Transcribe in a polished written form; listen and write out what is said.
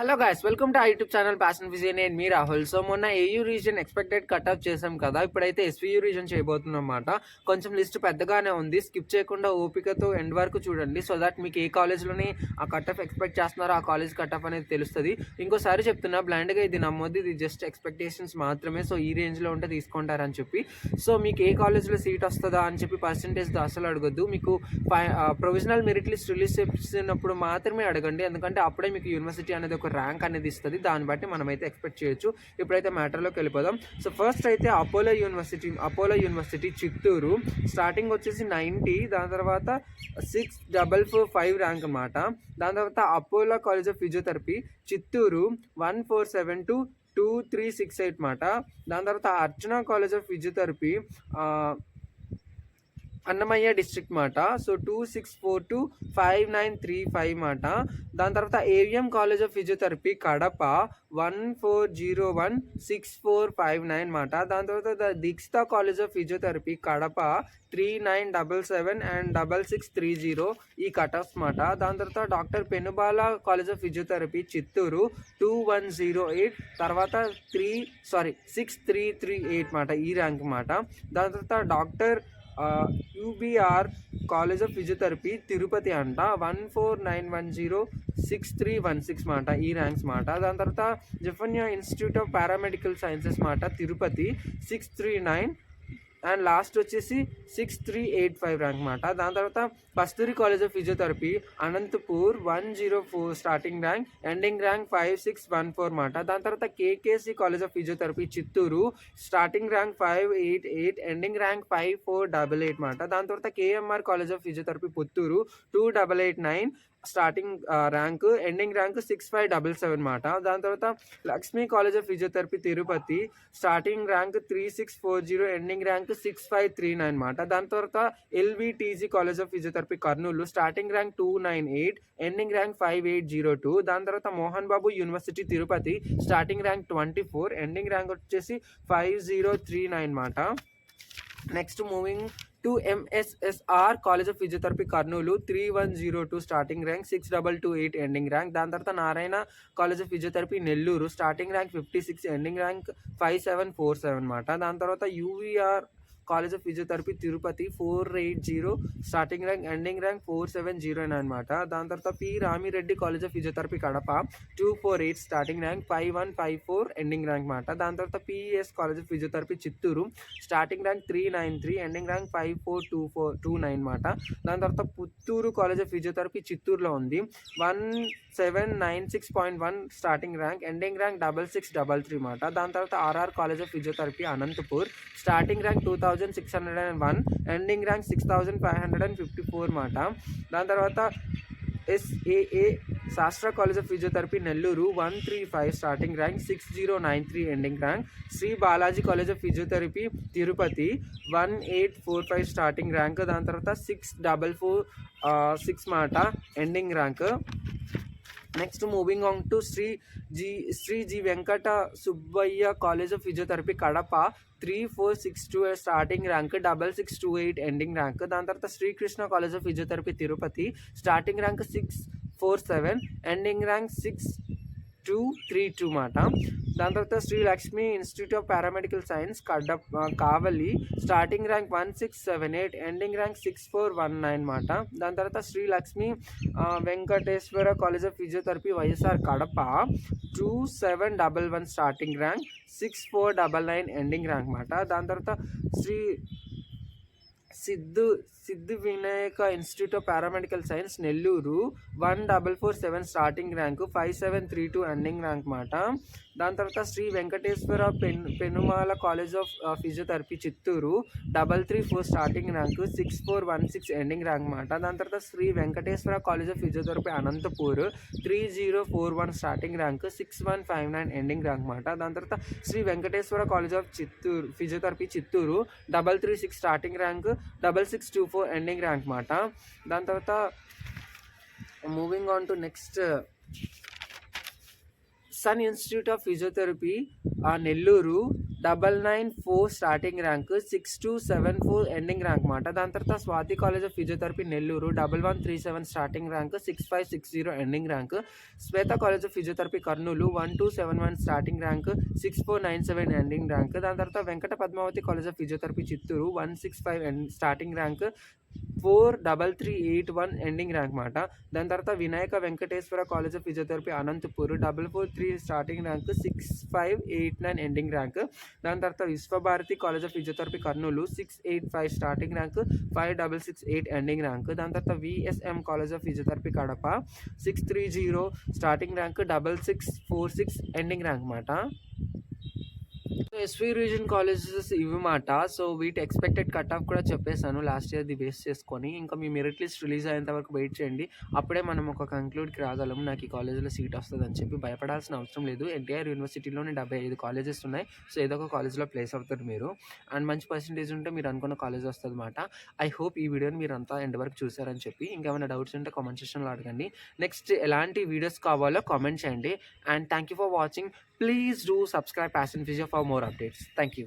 Hello guys, welcome to YouTube channel passion Fiji. నేను మీ Rahul. So మొన్న AU reason expected cut off చేసాం కదా, ఇప్పుడైతే ఎస్వియూ రీజన్ చేయబోతున్నాం అన్నమాట. కొంచెం లిస్ట్ పెద్దగానే ఉంది, స్కిప్ చేయకుండా ఓపికతో ఎండ్ వరకు చూడండి, సో దట్ మీకు ఏ కాలేజ్లోని ఆ కట్ ఆఫ్ ఎక్స్పెక్ట్ చేస్తున్నారో ఆ కాలేజ్ కట్ ఆఫ్ అనేది తెలుస్తుంది. ఇంకోసారి చెప్తున్నా, బ్లైండ్గా ఇది నమ్మొద్దు, ఇది జస్ట్ ఎక్స్పెక్టేషన్స్ మాత్రమే. సో ఈ రేంజ్లో ఉంటే తీసుకుంటారని చెప్పి. సో మీకు ఏ కాలేజ్లో సీట్ వస్తుందా అని చెప్పి పర్సంటేజ్ అసలు అడగొద్దు. మీకు ప్రొవిజనల్ మెరిట్ లిస్ట్ రిలీజ్ చేసినప్పుడు మాత్రమే అడగండి, ఎందుకంటే అప్పుడే మీకు యూనివర్సిటీ అనేది ఒక ర్యాంక్ అనేది ఇస్తుంది. దాన్ని బట్టి మనమైతే ఎక్స్పెక్ట్ చేయొచ్చు. ఇప్పుడైతే మ్యాటర్లోకి వెళ్ళిపోదాం. సో ఫస్ట్ అయితే అపోలో యూనివర్సిటీ చిత్తూరు స్టార్టింగ్ వచ్చేసి 90, దాని తర్వాత 6445 ర్యాంక్ అన్నమాట. దాని తర్వాత Apollo college of physiotherapy Chittoor 1472 2368 మాట. దాని తర్వాత Archana college of physiotherapy Annamayya district మాట. సో 26425935 మాట. దాని తర్వాత AVM college of physiotherapy Kadapa 14016459 మాట. దాని తర్వాత Deekshitha college of physiotherapy Kadapa 3977 and 6630 ఈ కట్ ఆఫ్స్ మాట. దాని తర్వాత doctor Penubala college of physiotherapy Chittoor 2108, తర్వాత 6338 మాట, ఈ ర్యాంక్ మాట. దాని తర్వాత doctor UBR college of physiotherapy Tirupati అంట 14910631 మాట, ఈ ర్యాంక్స్ మాట. దాని తర్వాత జఫన్యా ఇన్స్టిట్యూట్ ఆఫ్ పారామెడికల్ సైన్సెస్ మాట తిరుపతి 639 అండ్ లాస్ట్ వచ్చేసి 6385 ర్యాంక్ మాట. దాని తర్వాత Kasturi college of physiotherapy Anantapur 104 starting rank, ending rank 5614 మాట. దాని తర్వాత KKC college of physiotherapy Chittoor starting rank 588, ending rank 5488 మాట. దాని తర్వాత KMR college of physiotherapy Puttur 2889 starting rank, ending rank 6577 మాట. దాని తర్వాత Lakshmi college of physiotherapy Tirupati starting rank 3640, ending rank 6539 మాట. దాని తర్వాత LVTG college of physiotherapy Kurnool starting rank 298, ending rank 5802. దాని తర్వాత Mohan Babu university Tirupati starting rank 24, ending rank వచ్చేసి 5039 మాట. Next moving to MSSR college of physiotherapy Kurnool 3102 starting rank, 6228 ending rank. దాని తర్వాత Narayana college of physiotherapy Nellore starting rank 56, ending rank 5747 మాట. దాని తర్వాత UVR college of physiotherapy Tirupati 480 starting rank, ending rank 4709 అనమాట. దాని తర్వాత P Ramireddy college of physiotherapy Kadapa 248 starting rank, 5154 ending rank మాట. దాని తర్వాత PES college of physiotherapy Chittoor starting rank 393, ending rank 5429 మాట. దాని తర్వాత పుత్తూరు కాలేజ్ ఆఫ్ ఫిజియోథెరపీ చిత్తూరులో ఉంది 1796.1 స్టార్టింగ్ ర్యాంక్, ఎండింగ్ ర్యాంక్ 6633 మాట. దాని తర్వాత RR college of physiotherapy Anantapur starting rank 2601, ending rank 6554 మాట. దాని తర్వాత SAA Shastra college of physiotherapy Nellore 135 starting rank, 6093 ending rank. Shri Balaji college of physiotherapy Tirupati 1845 starting rank. దాని తర్వాత 6446 మాట, ending rank. Next moving on to Shri Venkata Subbaiah college of physiotherapy Kadapa 3462 starting rank, 6628 ending rank. దాని తర్వాత Srikrishna college of physiotherapy Tirupati starting rank 647, ending rank 6232 మాట. దాని తర్వాత Shri Lakshmi institute of paramedical science Kavali starting rank 1678, ending rank 6419 మాట. దాని తర్వాత Shri Lakshmi Venkateswara college of physiotherapy YSR Kadapa 2711 starting rank, 6499 ending rank మాట. దాని తర్వాత Shri Siddhu Vinayaka institute of paramedical science Nellore 1447 starting rank, 5732 ending rank మాట. దాని తర్వాత Shri Venkateswara Penumala college of physiotherapy Chittoor 334 starting rank, 6416 ending rank మాట. దాని తర్వాత Shri Venkateswara college of physiotherapy Anantapur 3041 starting rank, 6159 ending rank మాట. దాని తర్వాత Shri Venkateswara college of physiotherapy Chittoor 336 starting rank, 6624 ending rank మాట. దాని తర్వాత moving on to next sun institute of physiotherapy Nellore 994 starting rank, 6274 ending rank మాట. దాని తర్వాత Swathi college of physiotherapy Nellore 1137 starting rank, 6560 ending rank. Swetha college of physiotherapy Kurnool 1271 starting rank, 6497 ending rank. దాని తర్వాత Venkata Padmavathi college of physiotherapy Chittoor 165 starting rank, 43381 ending rank మాట. దాని తర్వాత Vinayaka Venkateswara college of physiotherapy Anantapur 443 starting rank, 6589 ending rank. దాని తర్వాత Visvabharati college of physiotherapy Kurnool 685 starting rank, 5668 ending rank. దాని తర్వాత VSM college of physiotherapy Kadapa 630 starting rank, 6646 ending rank మాట. సో ఎస్వి రీజన్ కాలేజెస్ ఇవి మాట. సో వీటి ఎక్స్పెక్టెడ్ కట్ ఆఫ్ కూడా చెప్పేసాను లాస్ట్ ఇయర్ది బేస్ చేసుకొని. ఇంకా మీ మెరిట్ లిస్ట్ రిలీజ్ అయ్యేంత వరకు వెయిట్ చేయండి, అప్పుడే మనం ఒక కంక్లూడ్కి రాగలము నాకు ఈ కాలేజ్లో సీట్ వస్తుంది అని చెప్పి. భయపడాల్సిన అవసరం లేదు. ఎన్టీఆర్ యూనివర్సిటీలోనే 75 కాలేజెస్ ఉన్నాయి. సో ఏదో ఒక కాలేజ్లో ప్లేస్ అవుతారు మీరు. అండ్ మంచి పర్సంటేజ్ ఉంటే మీరు అనుకున్న కాలేజ్ వస్తుంది అన్నమాట. ఐ హోప్ ఈ వీడియోని మీరు అంతా ఎండ్ వరకు చూసారని చెప్పి. ఇంకేమైనా డౌట్స్ ఉంటే కామెంట్ సెక్షన్లో అడగండి. నెక్స్ట్ ఎలాంటి వీడియోస్ కావాలో కామెంట్ చేయండి. And thank you for watching. Please do subscribe Passion Physio for more updates. Thank you.